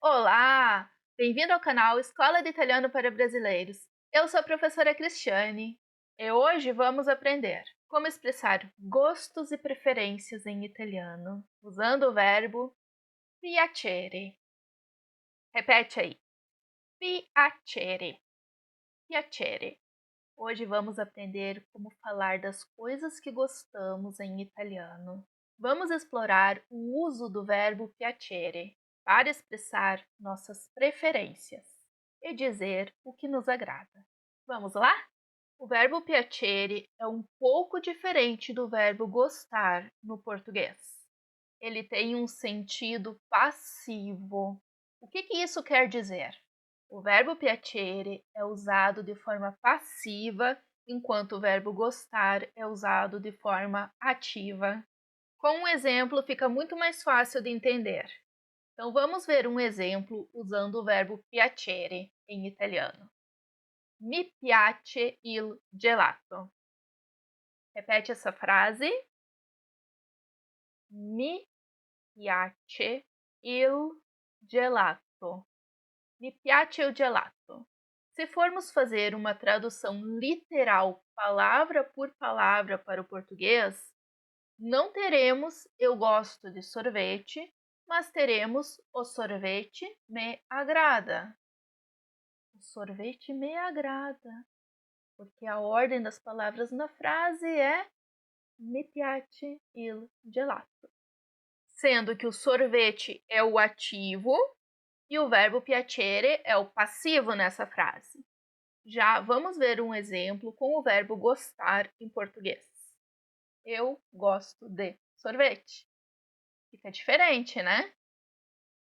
Olá! Bem-vindo ao canal Escola de Italiano para Brasileiros. Eu sou a professora Cristiane e hoje vamos aprender como expressar gostos e preferências em italiano usando o verbo piacere. Repete aí. Piacere. Piacere. Hoje vamos aprender como falar das coisas que gostamos em italiano. Vamos explorar o uso do verbo piacere para expressar nossas preferências e dizer o que nos agrada. Vamos lá? O verbo piacere é um pouco diferente do verbo gostar no português. Ele tem um sentido passivo. O que isso quer dizer? O verbo piacere é usado de forma passiva, enquanto o verbo gostar é usado de forma ativa. Com um exemplo fica muito mais fácil de entender. Então vamos ver um exemplo usando o verbo piacere em italiano. Mi piace il gelato. Repete essa frase. Mi piace il gelato. Mi piace il gelato. Se formos fazer uma tradução literal, palavra por palavra para o português, não teremos eu gosto de sorvete, mas teremos o sorvete me agrada. O sorvete me agrada, porque a ordem das palavras na frase é mi piace il gelato. Sendo que o sorvete é o ativo e o verbo piacere é o passivo nessa frase. Já vamos ver um exemplo com o verbo gostar em português. Eu gosto de sorvete. Fica diferente, né?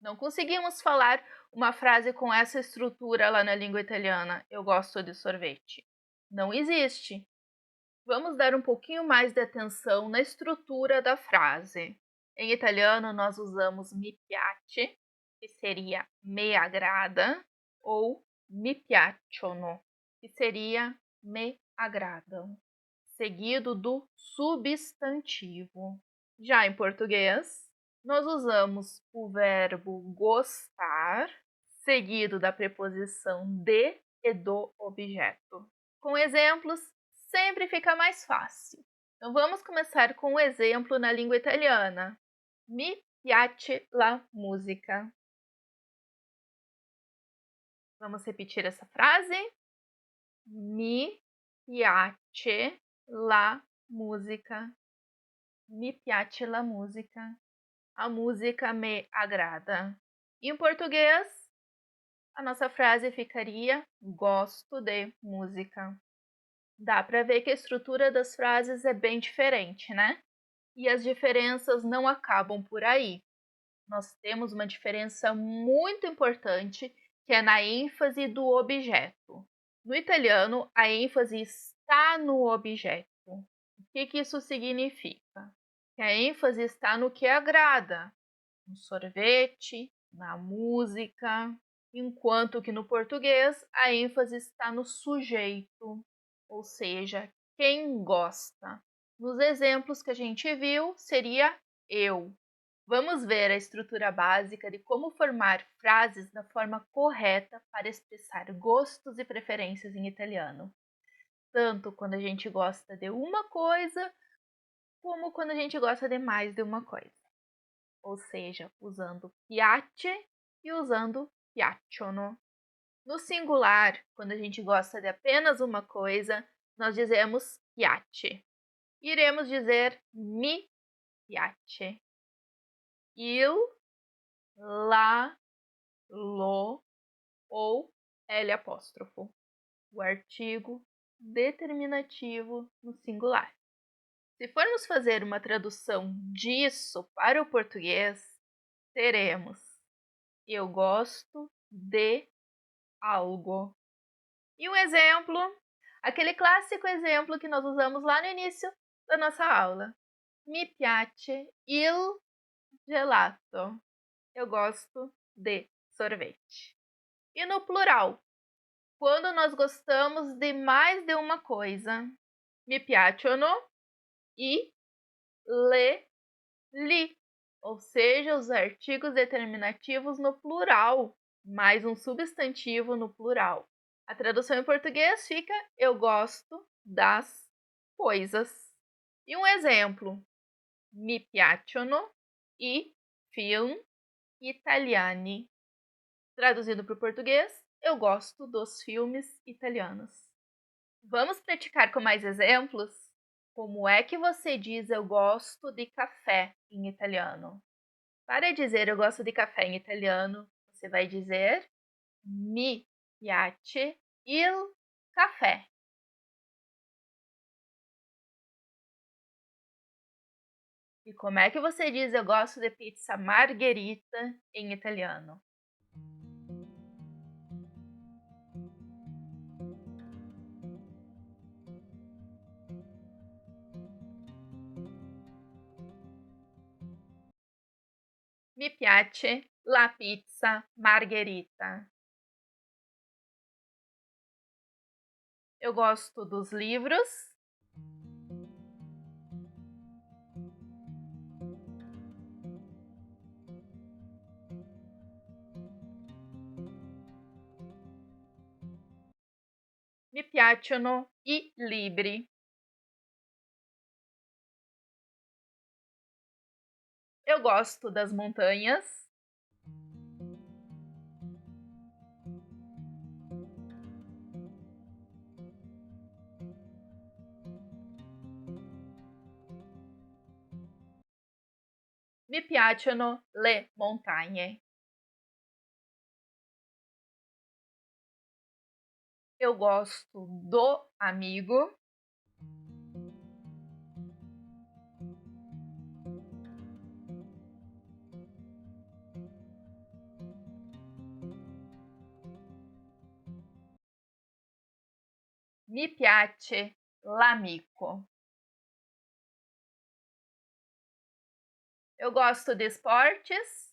Não conseguimos falar uma frase com essa estrutura lá na língua italiana. Eu gosto de sorvete. Não existe. Vamos dar um pouquinho mais de atenção na estrutura da frase. Em italiano, nós usamos mi piace, que seria me agrada, ou mi piacciono, que seria me agradam, seguido do substantivo. Já em português, nós usamos o verbo gostar, seguido da preposição de e do objeto. Com exemplos, sempre fica mais fácil. Então vamos começar com um exemplo na língua italiana. Mi piace la musica. Vamos repetir essa frase? Mi piace la musica. Mi piace la musica. A música me agrada. Em português, a nossa frase ficaria gosto de música. Dá para ver que a estrutura das frases é bem diferente, né? E as diferenças não acabam por aí. Nós temos uma diferença muito importante, que é na ênfase do objeto. No italiano, a ênfase está no objeto. O que isso significa? Que a ênfase está no que agrada, no sorvete, na música, enquanto que no português a ênfase está no sujeito, ou seja, quem gosta. Nos exemplos que a gente viu, seria eu. Vamos ver a estrutura básica de como formar frases da forma correta para expressar gostos e preferências em italiano. Tanto quando a gente gosta de uma coisa, como quando a gente gosta de mais de uma coisa. Ou seja, usando piace e usando piacciono. No singular, quando a gente gosta de apenas uma coisa, nós dizemos piace. Iremos dizer mi piace. Il, la, lo ou L apóstrofo. O artigo determinativo no singular. Se formos fazer uma tradução disso para o português, teremos eu gosto de algo. E um exemplo, aquele clássico exemplo que nós usamos lá no início da nossa aula. Mi piace il gelato. Eu gosto de sorvete. E no plural, quando nós gostamos de mais de uma coisa. Mi piacciono i li ou seja, os artigos determinativos no plural, mais um substantivo no plural. A tradução em português fica: eu gosto das coisas. E um exemplo: mi piacciono i film italiani. Traduzido para o português, eu gosto dos filmes italianos. Vamos praticar com mais exemplos? Como é que você diz eu gosto de café em italiano? Para dizer eu gosto de café em italiano, você vai dizer mi piace il caffè. E como é que você diz eu gosto de pizza margherita em italiano? Mi piace la pizza margherita. Eu gosto dos livros. Mi piacciono i libri. Eu gosto das montanhas. Mi piacciono le montagne. Eu gosto do amigo. Mi piace l'amico. Eu gosto de esportes.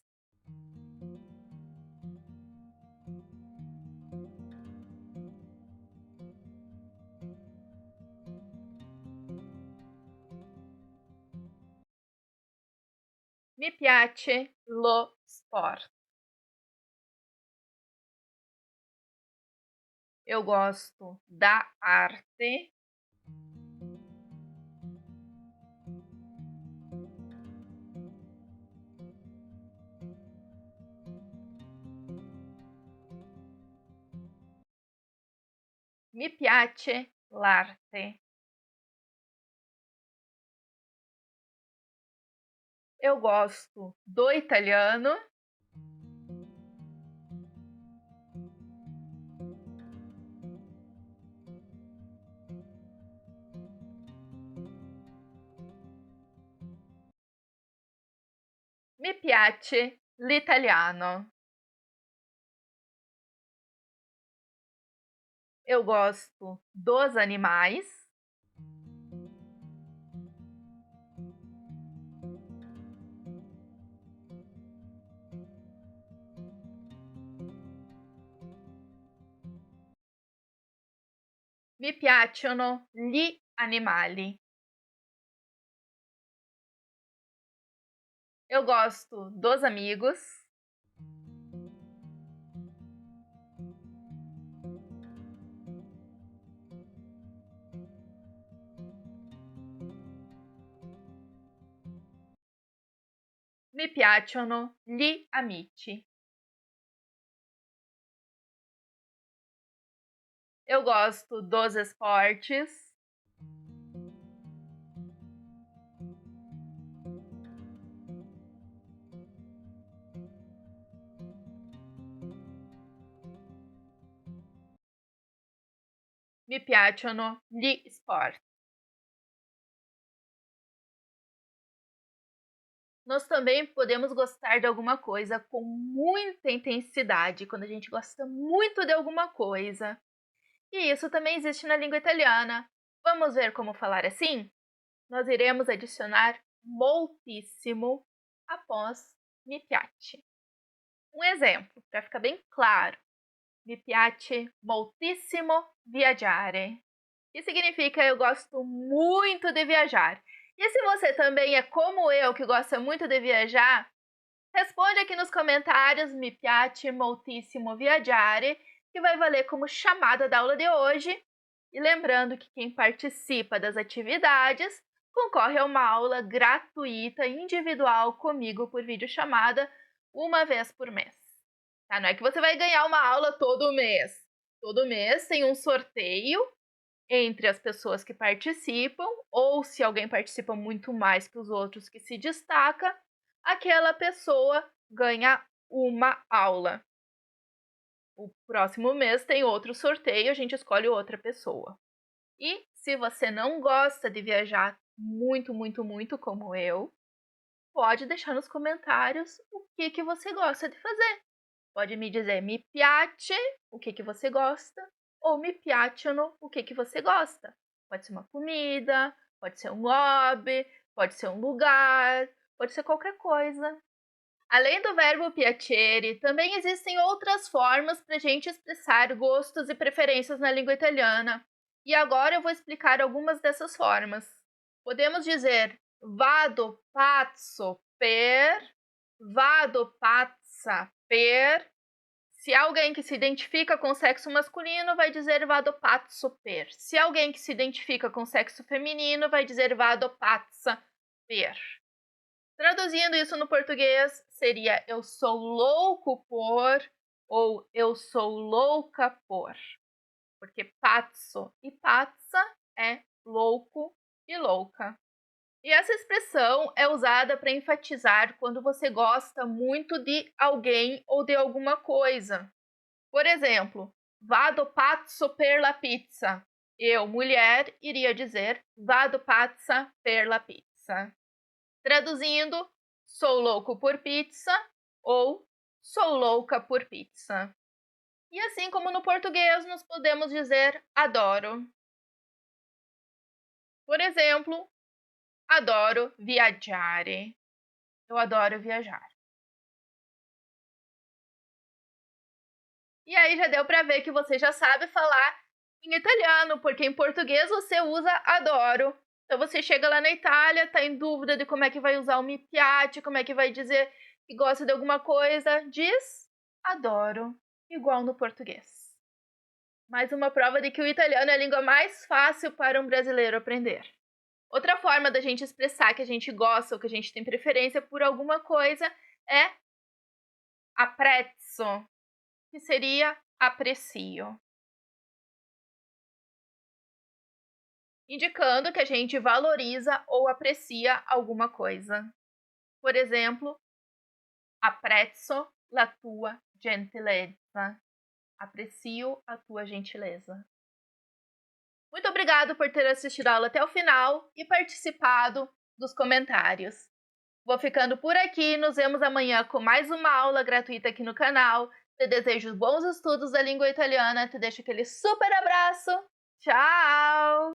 Mi piace lo sport. Eu gosto da arte. Mi piace l'arte. Eu gosto do italiano. Mi piace l'italiano. Eu gosto dos animais. Mi piacciono gli animali. Eu gosto dos amigos. Mi piacciono gli amici. Eu gosto dos esportes. Mi piacciono gli sport. Nós também podemos gostar de alguma coisa com muita intensidade, quando a gente gosta muito de alguma coisa. E isso também existe na língua italiana. Vamos ver como falar assim? Nós iremos adicionar moltissimo após mi piace. Um exemplo, para ficar bem claro. Mi piace moltissimo viaggiare. Que significa eu gosto muito de viajar. E se você também é como eu, que gosta muito de viajar, responde aqui nos comentários "Mi piace moltissimo viaggiare", que vai valer como chamada da aula de hoje. E lembrando que quem participa das atividades concorre a uma aula gratuita individual comigo por videochamada uma vez por mês. Tá? Não é que você vai ganhar uma aula todo mês. Todo mês tem um sorteio entre as pessoas que participam, ou se alguém participa muito mais que os outros que se destaca, aquela pessoa ganha uma aula. O próximo mês tem outro sorteio, a gente escolhe outra pessoa. E se você não gosta de viajar muito, muito, muito como eu, pode deixar nos comentários o que você gosta de fazer. Pode me dizer "mi piace", o que você gosta, ou "mi piacciono", o que você gosta. Pode ser uma comida, pode ser um hobby, pode ser um lugar, pode ser qualquer coisa. Além do verbo piacere, também existem outras formas para a gente expressar gostos e preferências na língua italiana. E agora eu vou explicar algumas dessas formas. Podemos dizer vado pazzo per, vado pazza per. Se alguém que se identifica com o sexo masculino vai dizer vado pazzo per. Se alguém que se identifica com o sexo feminino vai dizer vado pazza per. Traduzindo isso no português, seria eu sou louco por ou eu sou louca por. Porque pazzo e pazza é louco e louca. E essa expressão é usada para enfatizar quando você gosta muito de alguém ou de alguma coisa. Por exemplo, vado pazzo per la pizza. Eu, mulher, iria dizer vado pazza per la pizza. Traduzindo, sou louco por pizza ou sou louca por pizza. E assim como no português, nós podemos dizer adoro. Por exemplo, adoro viaggiare. Eu adoro viajar. E aí já deu para ver que você já sabe falar em italiano, porque em português você usa adoro. Então você chega lá na Itália, está em dúvida de como é que vai usar o mi piace, como é que vai dizer que gosta de alguma coisa, diz adoro, igual no português. Mais uma prova de que o italiano é a língua mais fácil para um brasileiro aprender. Outra forma da gente expressar que a gente gosta ou que a gente tem preferência por alguma coisa é apprezzo, que seria aprecio. Indicando que a gente valoriza ou aprecia alguma coisa. Por exemplo, apprezzo la tua gentilezza. Aprecio a tua gentileza. Muito obrigado por ter assistido a aula até o final e participado dos comentários. Vou ficando por aqui, nos vemos amanhã com mais uma aula gratuita aqui no canal. Te desejo bons estudos da língua italiana, te deixo aquele super abraço. Tchau!